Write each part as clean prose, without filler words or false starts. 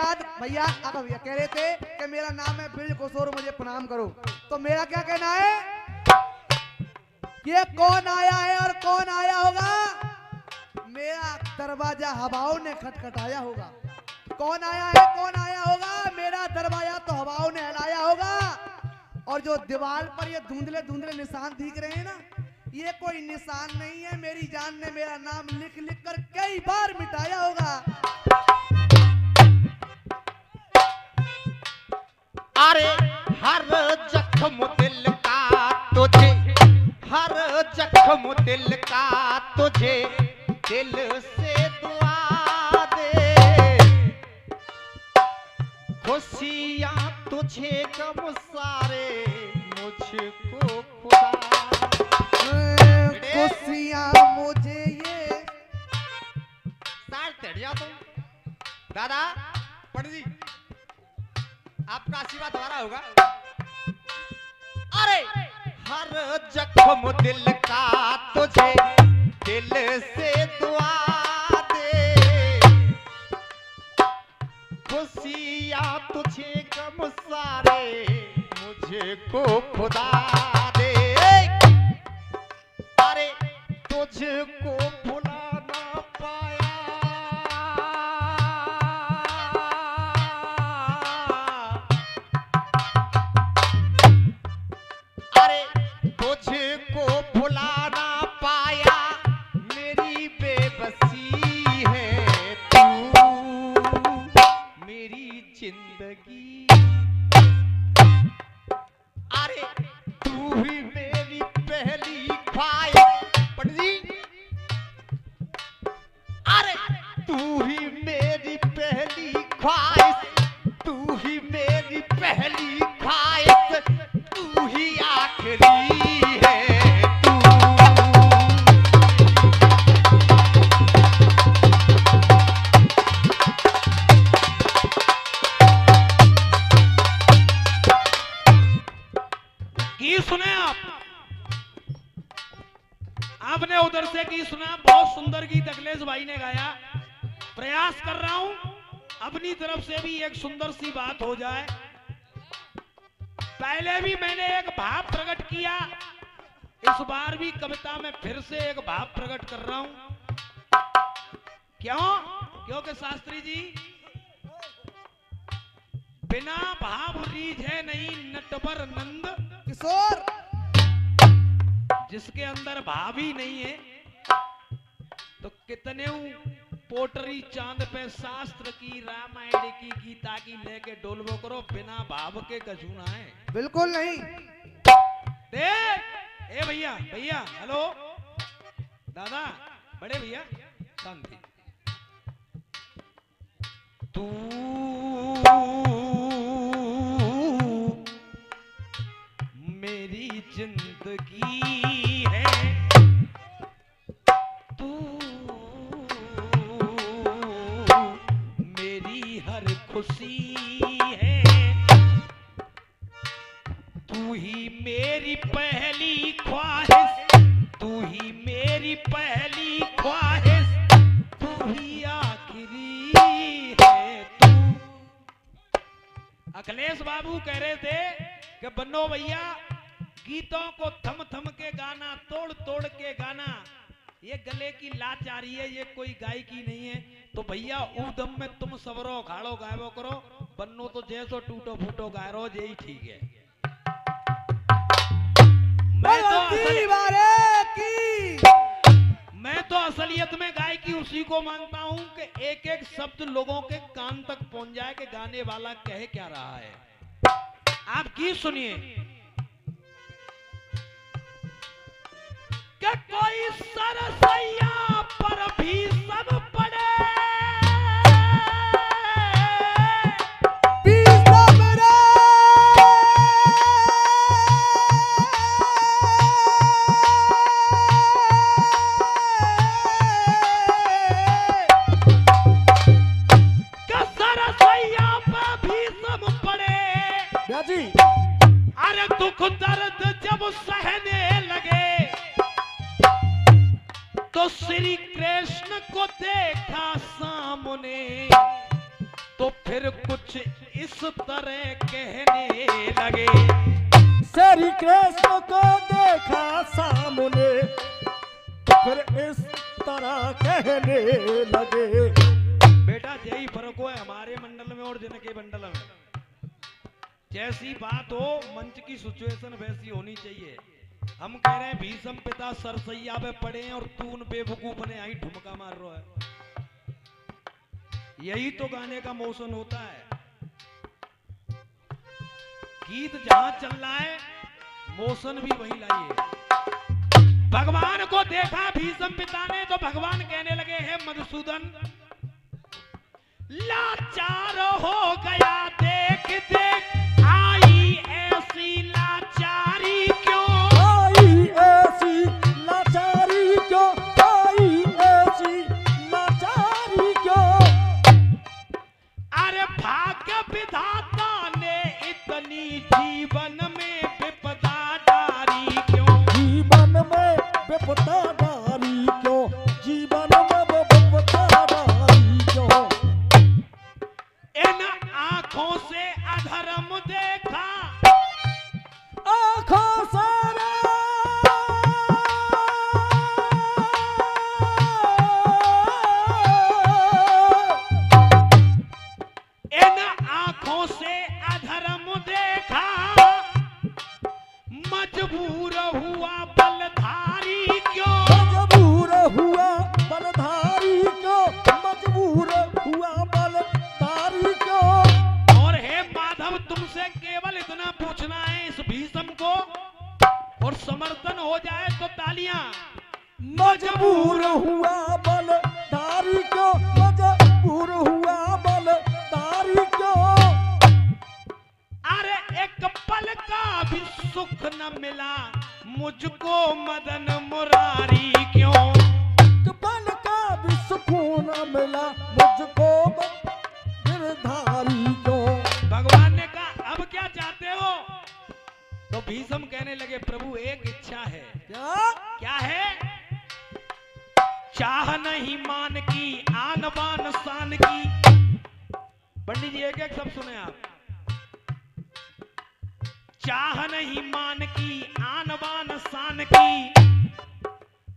याद भैया अब भैया कह रहे थे कि मेरा नाम है ब्रिज किशोर, मुझे प्रणाम करो। तो मेरा क्या कहना है, ये कौन आया है और कौन आया होगा? मेरा दरवाजा हवाओं ने खटखटाया होगा। कौन आया है, कौन आया होगा? मेरा दरवाजा तो हवाओं ने हिलाया होगा। और जो दीवार पर ये धुंधले धुंधले निशान दिख रहे हैं ना, ये कोई निशान नहीं है, मेरी जान ने मेरा नाम लिख लिख कर कई बार मिटाया होगा। अरे हर जख्म दिल का तुझे, हर जख्म दिल का तुझे दिल से दुआ दे, खुशियां तुझे गम सारे मुझको खुदा, खुशियां मुझे ये साथ जा तुम दादा पंडित जी, आपका आशीर्वाद हमारा होगा। अरे हर जख्म दिल का तुझे दिल से दुआ दे, खुशियां तुझे गम सारे मुझे को खुदा दे। अरे तुझको भुला ना पाया, तुझको भुला ना पाया, मेरी बेबसी है तू, मेरी जिंदगी। अरे तू ही मेरी पहली ख्वाहिश पंडित जी, अरे तू ही मेरी पहली ख्वाहिश, तू ही मेरी पहली ख्वाहिश, तू ही आखिरी है तू। गीत सुने आपने उधर से गीत सुना, बहुत सुंदर गीत अखिलेश भाई ने गाया। प्रयास कर रहा हूं अपनी तरफ से भी एक सुंदर सी बात हो जाए। पहले भी मैंने एक भाव प्रकट किया, इस बार भी कविता में फिर से एक भाव प्रकट कर रहा हूं। क्यों? क्योंकि शास्त्री जी, बिना भाव रीझे नहीं नटवर नंद किशोर, जिसके अंदर भाव ही नहीं है तो कितने पोटरी चांद पे शास्त्र की, रामायण की, गीता की लेके डोलवो करो, बिना भाव के गजूना है। बिल्कुल नहीं। ए भैया भैया, हेलो दादा, बड़े भैया, शांति। तू मेरी जिंदगी है, तू मेरी हर खुशी है, तू ही मेरी पहली ख्वाहिश, तू ही मेरी पहली ख्वाहिश, तू ही आखिरी है तू। अखिलेश बाबू कह रहे थे कि बन्नो भैया, गीतों को थम थम के गाना, तोड़ तोड़ के गाना, ये गले की लाचारी है, ये कोई गायकी नहीं है। तो भैया ऊदम में तुम सबरो खाड़ो गायबो करो, बन्नो तो जैसो टूटो फूटो गाय रो, यही ठीक है। मैं तो असलियत में गायकी उसी को मानता हूं कि एक एक शब्द लोगों के कान तक पहुंच जाए कि गाने वाला कह क्या रहा है। आप गीत सुनिए कि कोई सरसैया पर भी सब पड़े, अरे दुख दर्द जब सहने लगे तो श्री कृष्ण को देखा सामने, तो फिर कुछ इस तरह कहने लगे। श्री कृष्ण को देखा सामने, फिर इस तरह कहने लगे। बेटा यही फर्क है हमारे मंडल में और जिनके मंडल में। जैसी बात हो मंच की सिचुएशन वैसी होनी चाहिए। हम कह रहे हैं भीषम पिता सरसैया पे पड़े हैं और तू उन बेवकूफ बने आई ठुमका मार रहा है। यही तो गाने का मोशन होता है। गीत जहां चल रहा है मोशन भी वही लाइए। भगवान को देखा भीषम पिता ने तो भगवान कहने लगे, हे मधुसूदन लाचार हो गया देख देख आई ऐसी लाचारी क्यों, आई ऐसी लाचारी क्यों, आई ऐसी लाचारी क्यों। अरे भाग्य विधाता ने इतनी जीवन में विपदा डारी क्यों, जीवन में विपदा डारी क्यों, जीवन में विपदा डारी क्यों। इन आंखों से अधर्म देखा, आँखों से इन आंखों से अधर्म देखा, मजबूर हुआ बलधारी क्यों, मजबूर हुआ बलधारी क्यों, मजबूर हुआ बलधारी क्यों। और हे माधव तुमसे केवल इतना पूछना है इस भीषम को, और समर्थन हो जाए तो तालियां। मजबूर हुआ बलधारी क्यों, मजबूर हुआ बलधारी क्यों। अरे एक पल का भी सुख न मिला मुझको मदन मुरारी क्यों, बल का भी सुकून मिला मुझको गिरधारी क्यों। भगवान ने कहा अब क्या चाहते हो, तो भीषम कहने लगे प्रभु एक इच्छा है। क्या क्या है, चाह नहीं मान की आन बान शान की। पंडित जी एक एक सब सुने आप। चाह नहीं मान की आन बान शान की,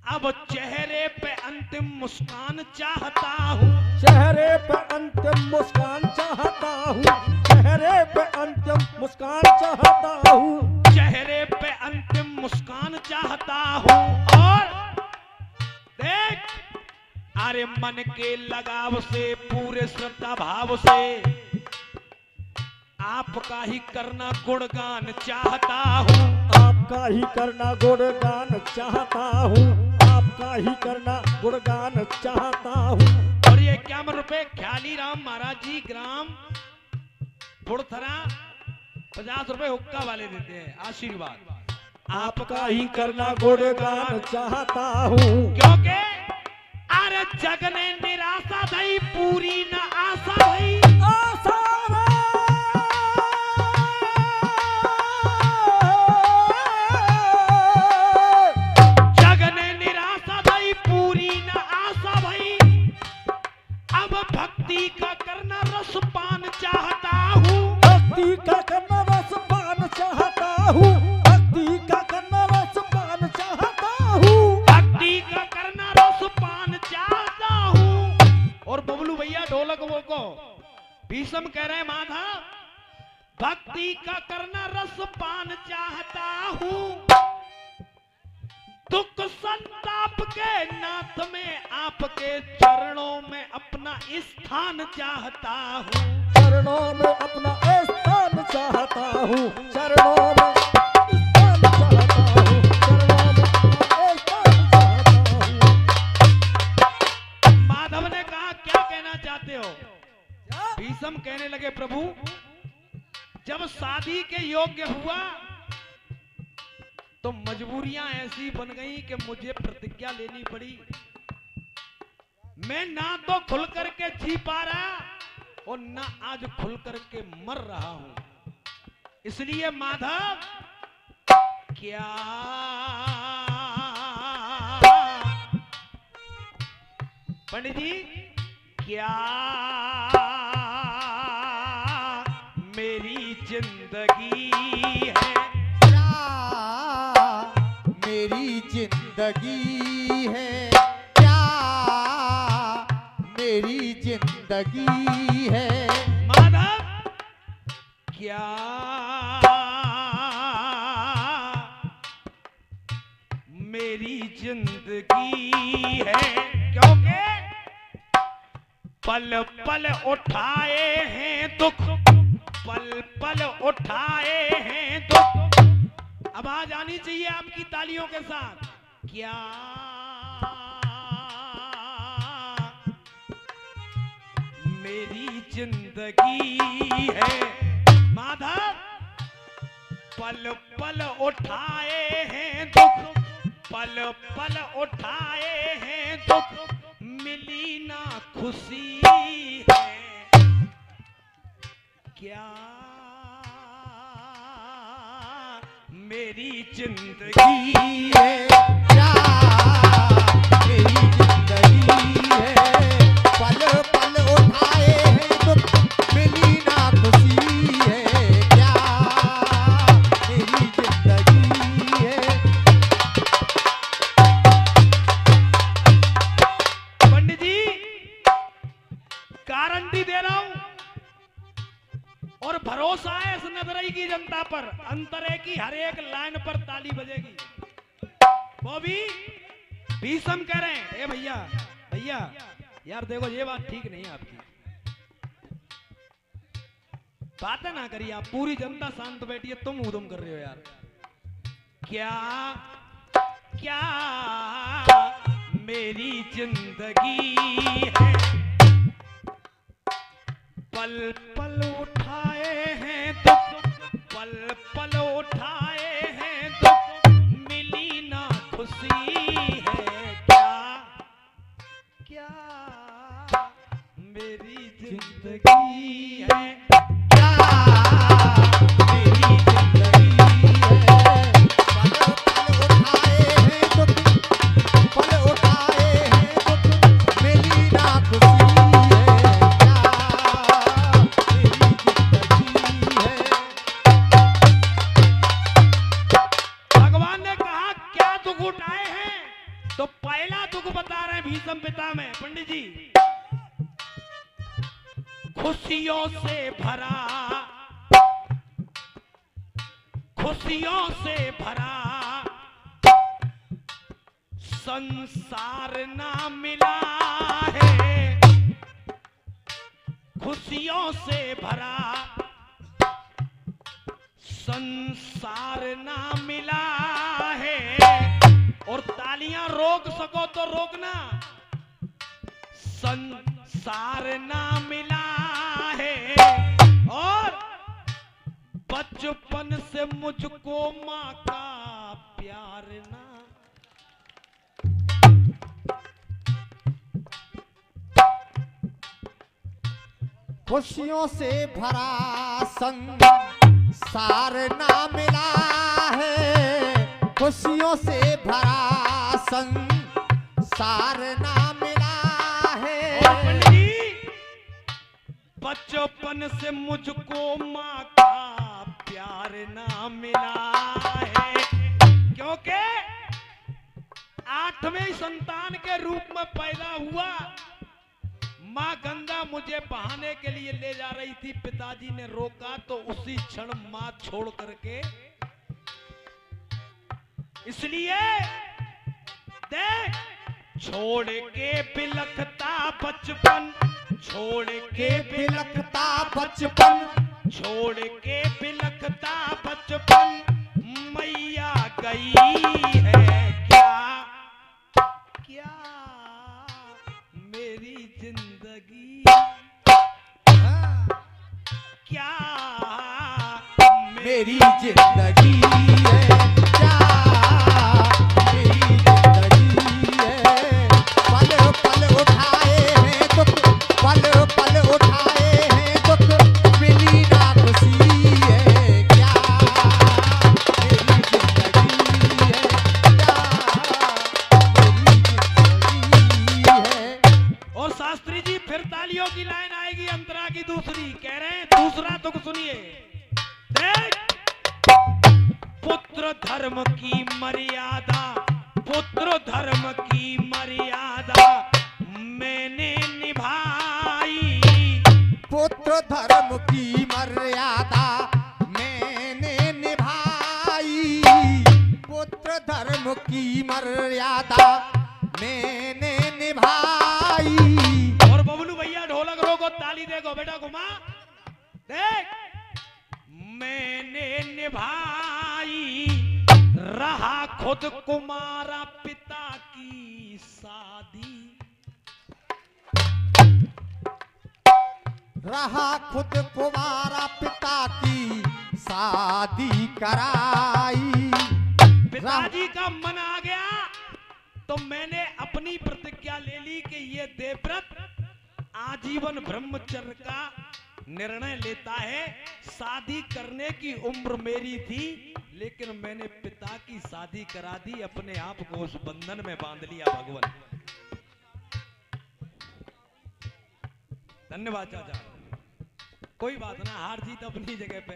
अब चेहरे पे अंतिम मुस्कान चाहता हूँ, चेहरे पे अंतिम मुस्कान चाहता हूँ, चेहरे पे अंतिम मुस्कान चाहता हूँ, चेहरे पे अंतिम मुस्कान चाहता हूँ। और देख अरे मन के लगाव से पूरे श्रद्धा भाव से आपका ही करना गुणगान चाहता हूँ, आपका ही करना गुणगान चाहता हूँ, आपका ही करना गुणगान चाहता हूँ। और ये 51 रुपए ख्याली राम महाराज जी ग्राम बुड़थरा 50 रुपए हुक्का वाले देते हैं आशीर्वाद। आपका ही करना गुणगान चाहता हूँ, क्योंकि अरे जग ने निराशा दई पूरी न आशा भई, आशा रे। जग ने निराशा दई पूरी न आशा भई, अब भक्ति का करना रस पान चाहता हूँ, भक्ति का करना रस पान चाहता हूँ, भक्ति का करना रस पान चाहता हूँ, भक्ति का करना रस पान चाहता हूँ। और बबलू भैया ढोलक वो को भीषम कह रहे हैं माधव भक्ति का करना रस पान चाहता हूँ, दुख संताप के नाथ में आपके चरणों में अपना स्थान चाहता हूँ, चरणों में अपना स्थान चाहता हूँ, चरणों में स्थान चाहता हूँ, चरणों में अपना स्थान चाहता हूँ। माधव ने कहा क्या कहना चाहते हो, भीषम कहने लगे प्रभु जब शादी के योग्य हुआ तो मजबूरियां ऐसी बन गई कि मुझे प्रतिज्ञा लेनी पड़ी। मैं ना तो खुल करके जी पा रहा और ना आज खुल करके मर रहा हूं। इसलिए माधव क्या पंडित जी क्या जिंदगी है। क्या मेरी जिंदगी है, क्या मेरी जिंदगी है। माधव क्या मेरी जिंदगी है, क्योंकि पल पल उठाए हैं दुख, पल पल उठाए हैं दुख। आवाज आनी चाहिए आपकी तालियों के साथ। क्या मेरी जिंदगी है। माधव पल पल उठाए हैं दुख, पल पल उठाए हैं दुख, मिली ना खुशी है। क्या मेरी जिंदगी है, क्या मेरी जिंदगी है। पल पल उठाए हैं दुख, मिली ना खुशी है। क्या मेरी जिंदगी है। पंडित जी गारंटी दे रहा हूं और भरोसा है इस नदरई की जनता पर, अंतरे की हर एक लाइन पर ताली बजेगी। वो भी भीषम कह रहे हैं, ए भैया भैया यार देखो ये बात ठीक नहीं है आपकी, बातें ना करिए आप, पूरी जनता शांत बैठी है, तुम उदम कर रहे हो यार। क्या क्या मेरी जिंदगी है। पल पल उठाए हैं दुख, पल पल उठाए हैं दुख, मिली ना खुशी है। क्या मेरी जिंदगी है। क्या मेरी जिंदगी है। पल पल उठाए हैं दुख, पल उठाए हैं दुख, मिली ना खुशी है। क्या मेरी जिंदगी है। भगवान ने कहा क्या दुख उठाए हैं, तो पहला दुख बता रहे हैं भीषम पिता में पंडित जी। खुशियों से भरा, खुशियों से भरा संसार ना मिला है। खुशियों से भरा संसार ना मिला है। और तालियां रोक सको तो रोकना। संसार ना मिला है और बचपन से मुझको माँ का प्यार ना। खुशियों से भरा संसार ना मिला है। खुशियों से भरा संसार ना मिला है। और पंडित जी बचपन से मुझको माँ का प्यार ना मिला है, क्योंकि 8वें संतान के रूप में पैदा हुआ। माँ गंगा मुझे बहाने के लिए ले जा रही थी, पिताजी ने रोका तो उसी क्षण माँ छोड़ करके, इसलिए देख छोड़ के बिलखता बचपन, छोड़ के बिलखता बचपन, छोड़ के बिलखता बचपन, मैया गई है। क्या मेरी जिंदगी, क्या मेरी जिंदगी है। क्या मेरी जिंदगी है। पल पल उठाए हैं दुख, पल पल उठाए हैं दुख, मिली ना खुशी है। क्या मेरी जिंदगी है। क्या मेरी जिंदगी है। और शास्त्री जी फिर तालियों की लाइन आएगी अंतरा की दूसरी, कह रहे हैं दूसरा दुख सुनिए। देख, पुत्र धर्म की मर्यादा, पुत्र धर्म की मर्यादा मैंने निभाई। पुत्र धर्म की मर्यादा मैंने निभाई। पुत्र धर्म की मर्यादा मैंने निभाई। और बबलू भैया ढोलक रोको, ताली देखो बेटा, घुमा देख। मैंने निभाई, रहा खुद कुमारा पिता की शादी। रहा खुद कुमारा पिता की शादी कराई। पिताजी का मन आ गया तो मैंने अपनी प्रतिज्ञा ले ली कि ये देवव्रत आजीवन ब्रह्मचर्य का निर्णय लेता है। शादी करने की उम्र मेरी थी, लेकिन मैंने पिता की शादी करा दी, अपने आप को उस बंधन में बांध लिया। भगवान धन्यवाद चाचा। कोई बात ना, हार जीत अपनी जगह पे,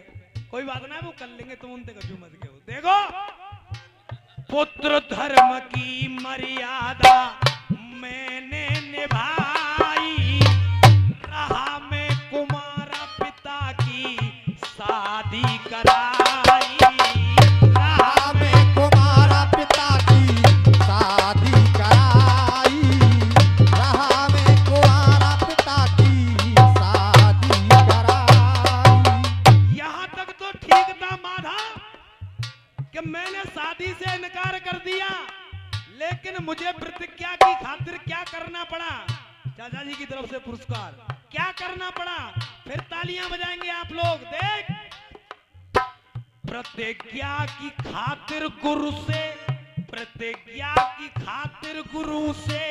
कोई बात ना, वो कर लेंगे, तुम उनसे कछु मत कहो। देखो, पुत्र धर्म की मर्यादा मैंने निभाई, रहा मैं कुमारा पिता की शादी कराई। रहा मैं कुमारा पिता की शादी कराई। रहा मैं कुमारा पिता की शादी कराई। यहां तक तो ठीक था माधव कि मैंने शादी से इनकार कर दिया, लेकिन मुझे प्रतिज्ञा की खातिर क्या करना पड़ा? चाचा जी की तरफ से पुरस्कार क्या करना पड़ा? फिर तालियां बजाएंगे आप लोग। देख, प्रतिज्ञा की खातिर गुरु से, प्रतिज्ञा की खातिर गुरु से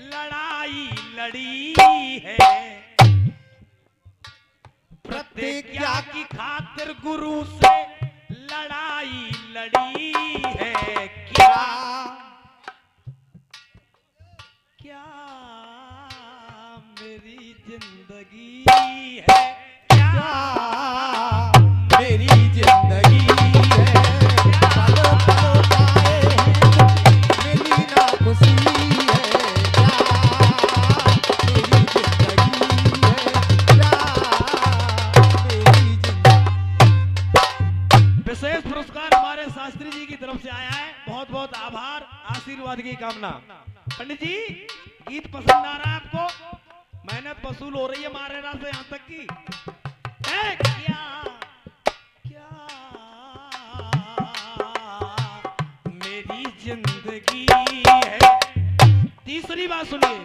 लड़ाई लड़ी है। प्रतिज्ञा की खातिर गुरु से लड़ाई लड़ी है। क्या क्या मेरी जिंदगी है? क्या मेरी जिंदगी है। पल पल पाए मिली ना खुशी है। क्या मेरी जिंदगी है। क्या मेरी जिंदगी। विशेष पुरस्कार हमारे शास्त्री जी की तरफ से आया है, बहुत बहुत आभार, आशीर्वाद की कामना। पंडित जी, गीत पसंद आ रहा है आपको? मेहनत वसूल हो रही है मारेरा से यहाँ तक की। क्या क्या मेरी जिंदगी है। तीसरी बात सुनिए,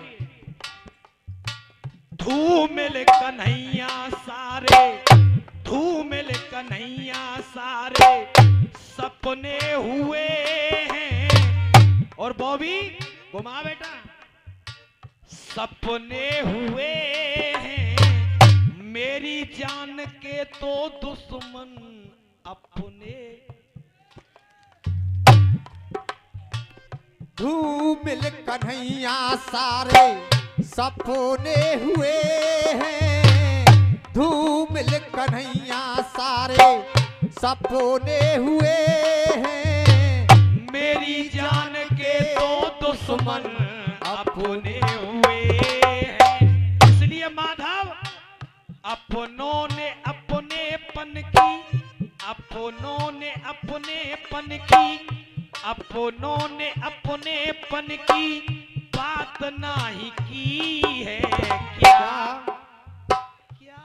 धूमिल कन्हैया सारे, धूमिल कन्हैया सारे सपने हुए हैं। और बॉबी घुमा बेटा, सपने हुए हैं मेरी जान के तो दुश्मन अपने। धूमिल कन्हैया सारे सपने हुए हैं। धूमिल कन्हैया सारे सपने हुए हैं। मेरी जान के तो दुश्मन अपने हुए हैं। इसलिए माधव, अपनों ने अपनेपन की, अपनों ने अपनेपन की, अपनों ने अपनेपन की बात नहीं की है। क्या क्या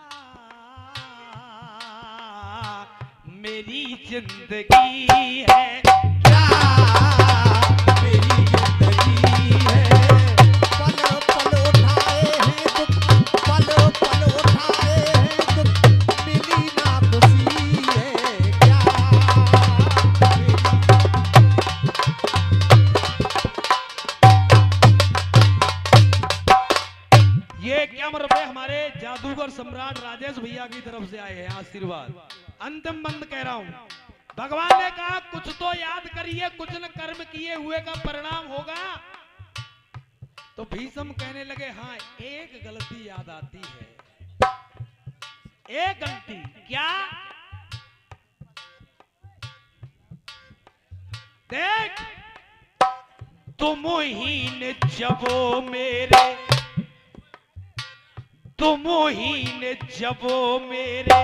मेरी जिंदगी है। क्या मेरी जिंदगी है। पल पल उठाए हैं दुख, पल पल उठाए हैं दुख, मिली ना खुशी है। क्या ये 51 रुपए हमारे जादूगर सम्राट राजेश भैया की तरफ से आए हैं, आशीर्वाद। अंतिम बंद कह रहा हूं, भगवान ने कहा कुछ तो याद करिए, कुछ न कर्म किए हुए का परिणाम होगा। तो भीष्म कहने लगे, हाँ एक गलती याद आती है। एक गलती क्या? देख तुम ही ने जबो मेरे, तुम ही ने जबो मेरे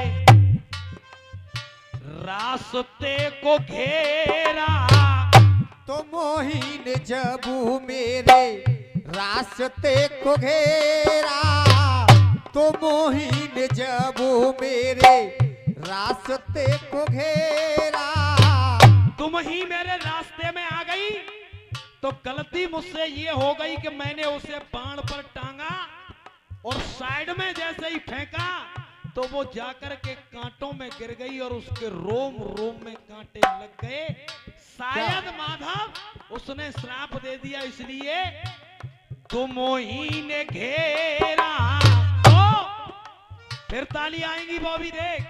रास्ते को घेरा, तुम ही ने जबू मेरे रास्ते को घेरा, तुम ही ने जबू मेरे रास्ते को घेरा। तुम ही मेरे रास्ते में आ गई तो गलती मुझसे ये हो गई कि मैंने उसे बाण पर टांगा और साइड में जैसे ही फेंका तो वो जाकर के कांटों में गिर गई और उसके रोम रोम में कांटे लग गए। शायद माधव उसने श्राप दे दिया, इसलिए तुम ही ने घेरा। तो फिर ताली आएंगी बॉबी देख।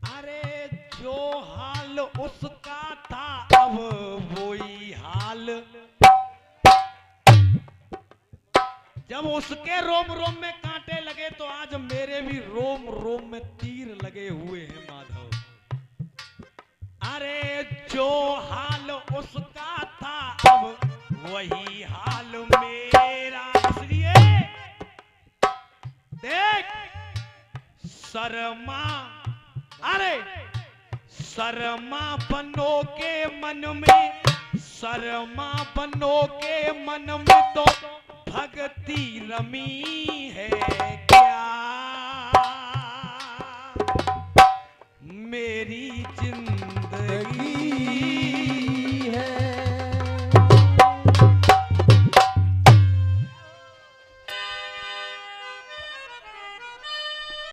अरे जो हाल उसका था अब वही हाल, जब उसके रोम रोम में कांटे लगे तो आज मेरे भी रोम रोम में तीर लगे हुए हैं माधव। अरे जो हाल उसका था अब वही हाल मेरा, इसलिए देख शर्मा, अरे शर्मा बनो के मन में, शर्मा बनो के मन में तो भक्ति रमी है क्या